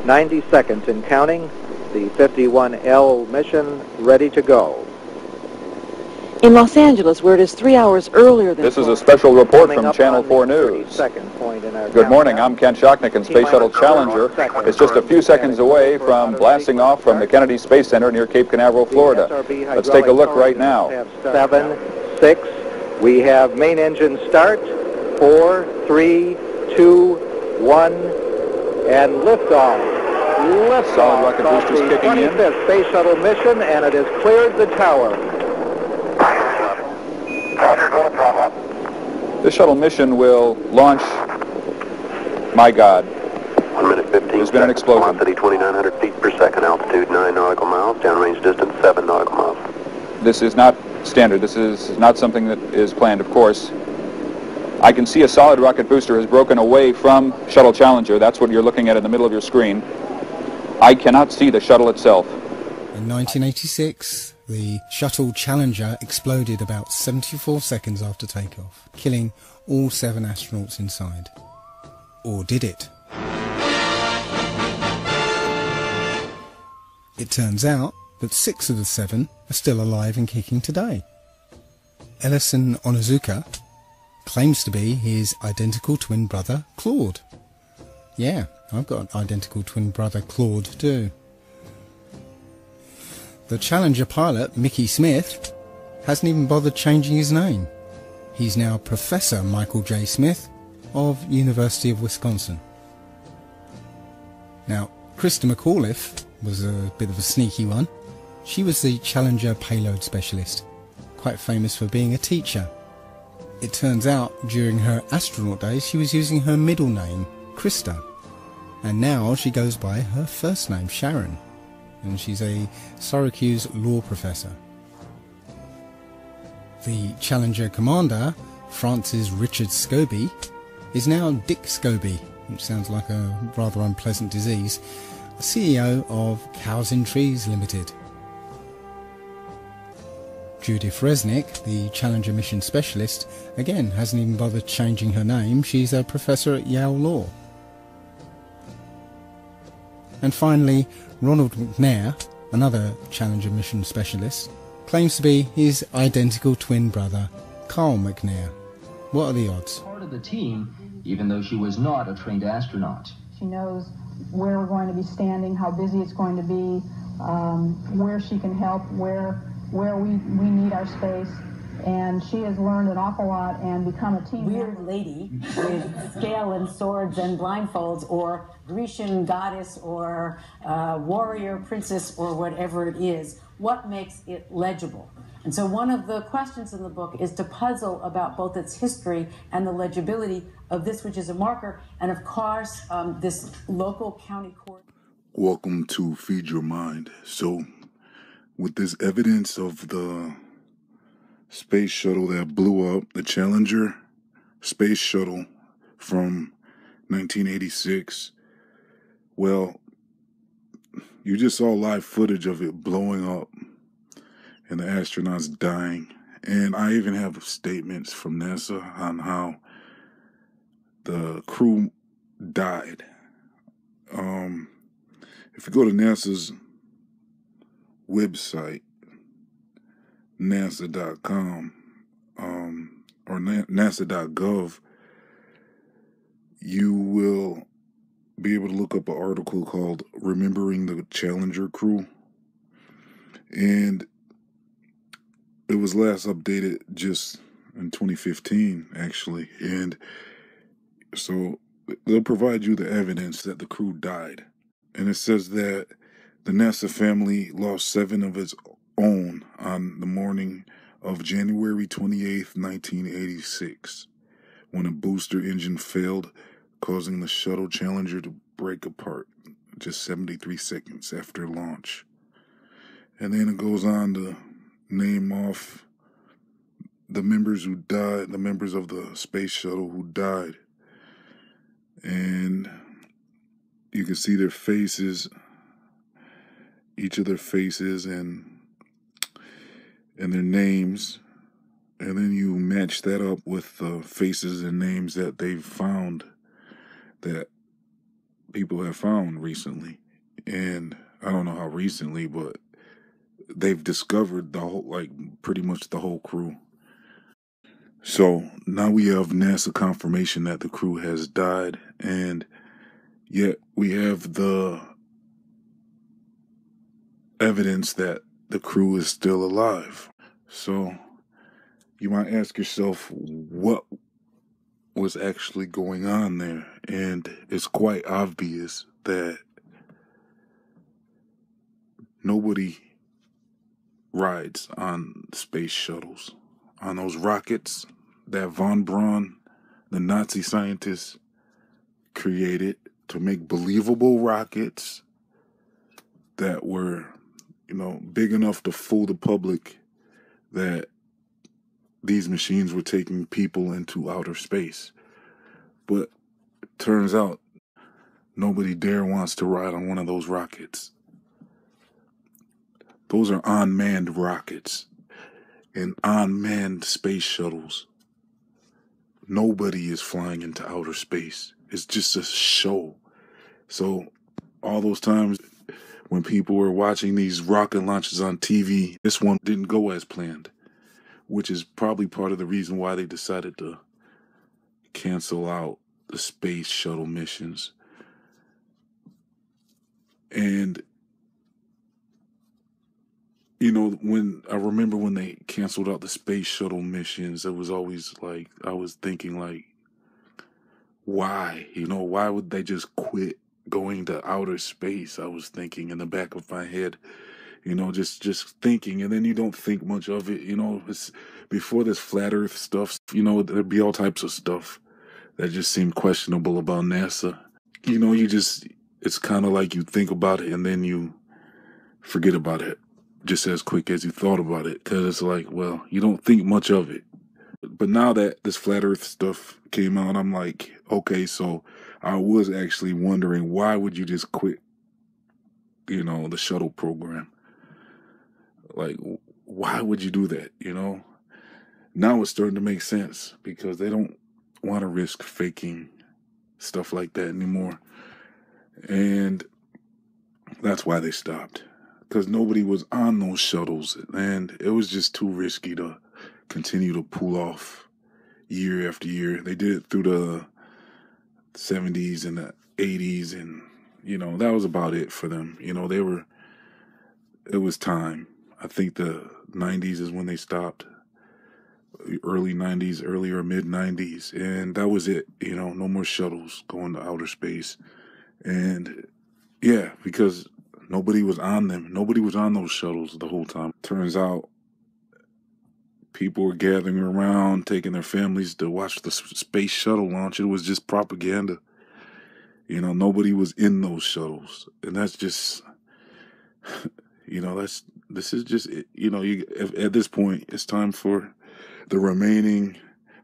90 seconds and counting. The 51L mission ready to go. In Los Angeles, where it is 3 hours earlier than... This is a special report from Channel 4 News. Good morning, I'm Ken Shocknick, and Space Shuttle Challenger is just a few seconds away from blasting off from the Kennedy Space Center near Cape Canaveral, Florida. Let's take a look right now. 7, 6, we have main engine start, 4, 3, 2, 1, and liftoff. Solid rocket boosters kicking in. 25th Space Shuttle mission, and it has cleared the tower. This shuttle mission will launch, my God, 1 minute 15 there's been an explosion. Velocity 2,900 feet per second, altitude 9 nautical miles, downrange distance 7 nautical miles. This is not standard. This is not something that is planned, of course. I can see a solid rocket booster has broken away from Shuttle Challenger. That's what you're looking at in the middle of your screen. I cannot see the shuttle itself. In 1986, the Shuttle Challenger exploded about 74 seconds after takeoff, killing all 7 astronauts inside. Or did it? It turns out that 6 of the 7 are still alive and kicking today. Ellison Onizuka claims to be his identical twin brother, Claude. Yeah, I've got an identical twin brother, Claude, too. The Challenger pilot, Mickey Smith, hasn't even bothered changing his name. He's now Professor Michael J. Smith of University of Wisconsin. Now, Krista McAuliffe was a bit of a sneaky one. She was the Challenger payload specialist, quite famous for being a teacher. It turns out during her astronaut days she was using her middle name, Krista, and now she goes by her first name, Sharon, and she's a Syracuse law professor. The Challenger commander, Francis Richard Scobie, is now Dick Scobie, which sounds like a rather unpleasant disease, CEO of Cows in Trees Limited. Judith Resnick, the Challenger mission specialist, again hasn't even bothered changing her name. She's a professor at Yale Law. And finally, Ronald McNair, another Challenger mission specialist, claims to be his identical twin brother, Carl McNair. What are the odds? Part of the team, even though she was not a trained astronaut. She knows where we're going to be standing, how busy it's going to be, where she can help, where we need our space, and she has learned an awful lot and become a team weird lady with scale and swords and blindfolds, or Grecian goddess, or warrior princess, or whatever it is. What makes it legible? And so one of the questions in the book is to puzzle about both its history and the legibility of this, which is a marker, and of course this local county court. Welcome to Feed Your Mind. So with this evidence of the space shuttle that blew up, the Challenger space shuttle from 1986, well, you just saw live footage of it blowing up and the astronauts dying. And I even have statements from NASA on how the crew died. If you go to NASA's website, nasa.com, or nasa.gov, you will be able to look up an article called Remembering the Challenger Crew. And it was last updated just in 2015, actually. And so they'll provide you the evidence that the crew died. And it says that the NASA family lost 7 of its own on the morning of January 28th, 1986, when a booster engine failed, causing the shuttle Challenger to break apart just 73 seconds after launch. And then it goes on to name off the members who died, the members of the space shuttle who died. And you can see their faces, each of their faces and their names. And then you match that up with the faces and names that they've found that people have found recently. And I don't know how recently, but they've discovered the whole, like, pretty much the whole crew. So now we have NASA confirmation that the crew has died, and yet we have the evidence that the crew is still alive. So you might ask yourself, what was actually going on there? And it's quite obvious that nobody rides on space shuttles. On those rockets that von Braun, the Nazi scientist, created to make believable rockets that were, big enough to fool the public that these machines were taking people into outer space. But it turns out nobody dare wants to ride on one of those rockets. Those are unmanned rockets and unmanned space shuttles. Nobody is flying into outer space. It's just a show. So all those times when people were watching these rocket launches on TV, this one didn't go as planned, which is probably part of the reason why they decided to cancel out the space shuttle missions. And I remember when they canceled out the space shuttle missions, it was always like, I was thinking like, why? Why would they just quit going to outer space? I was thinking in the back of my head, just thinking, and then you don't think much of it. It's before this flat earth stuff, there'd be all types of stuff that just seemed questionable about NASA. It's kind of like you think about it and then you forget about it just as quick as you thought about it, because it's like, well, you don't think much of it. But now that this flat earth stuff came out, I'm like, okay, so I was actually wondering, why would you just quit, the shuttle program? Like, why would you do that, Now it's starting to make sense, because they don't want to risk faking stuff like that anymore. And that's why they stopped. Because nobody was on those shuttles, and it was just too risky to continue to pull off year after year. They did it through the 70s and the 80s, and that was about it for them. It was time. I think the 90s is when they stopped. Early 90s, early or mid 90s, and that was it. No more shuttles going to outer space. And yeah, because nobody was on them. Nobody was on those shuttles the whole time. Turns out people were gathering around, taking their families to watch the space shuttle launch. It was just propaganda. Nobody was in those shuttles. And that's just, this is just, at this point, it's time for the remaining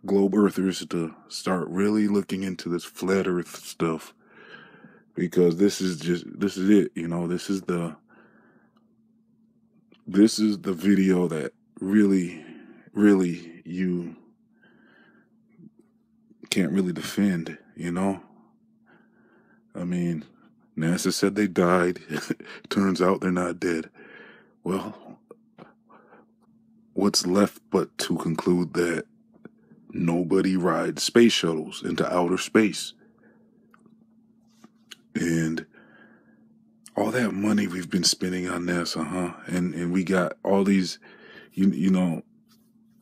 globe earthers to start really looking into this flat earth stuff. Because this is it, this is the video that really you can't really defend, I mean, NASA said they died. Turns out they're not dead. Well, what's left but to conclude that nobody rides space shuttles into outer space. And all that money we've been spending on NASA, and we got all these,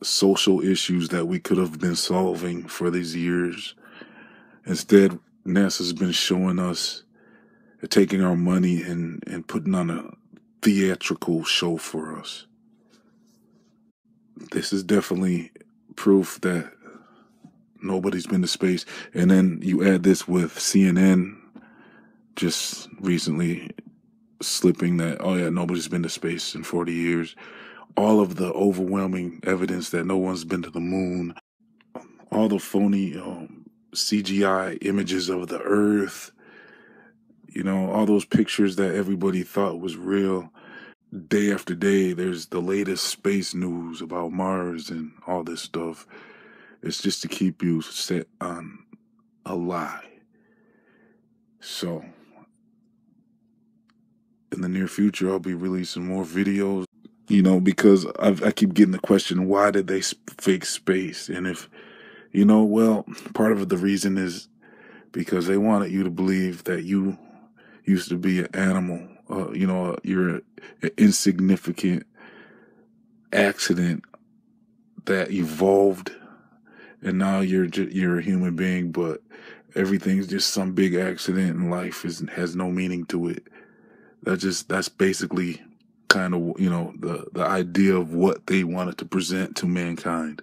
social issues that we could have been solving for these years. Instead, NASA's been showing us, taking our money and putting on a theatrical show for us. This is definitely proof that nobody's been to space. And then you add this with CNN just recently slipping that, oh yeah, nobody's been to space in 40 years. All of the overwhelming evidence that no one's been to the moon. All the phony CGI images of the Earth. All those pictures that everybody thought was real. Day after day, there's the latest space news about Mars and all this stuff. It's just to keep you set on a lie. So in the near future, I'll be releasing more videos, you know, because I keep getting the question, why did they fake space? And if, you know, well, part of the reason is because they wanted you to believe that you used to be an animal, you know, you're an insignificant accident that evolved, and now you're a human being, but everything's just some big accident, and life has no meaning to it. That's basically kind of, you know, the idea of what they wanted to present to mankind.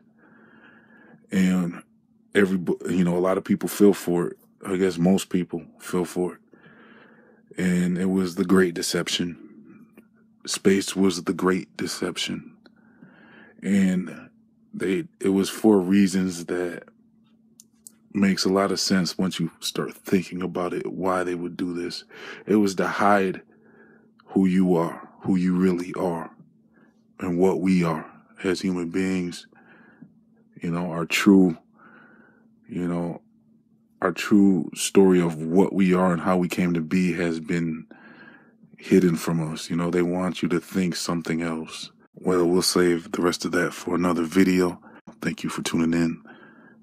And you know, a lot of people fell for it. I guess most people fell for it. And it was the great deception. Space was the great deception. And it was for reasons that makes a lot of sense once you start thinking about it, why they would do this. It was to hide who you are, who you really are, and what we are as human beings. You know, our true story of what we are and how we came to be has been hidden from us. You know, they want you to think something else. Well, we'll save the rest of that for another video. Thank you for tuning in.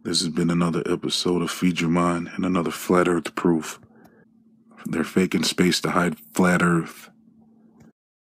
This has been another episode of Feed Your Mind and another Flat Earth proof. They're faking space to hide Flat Earth.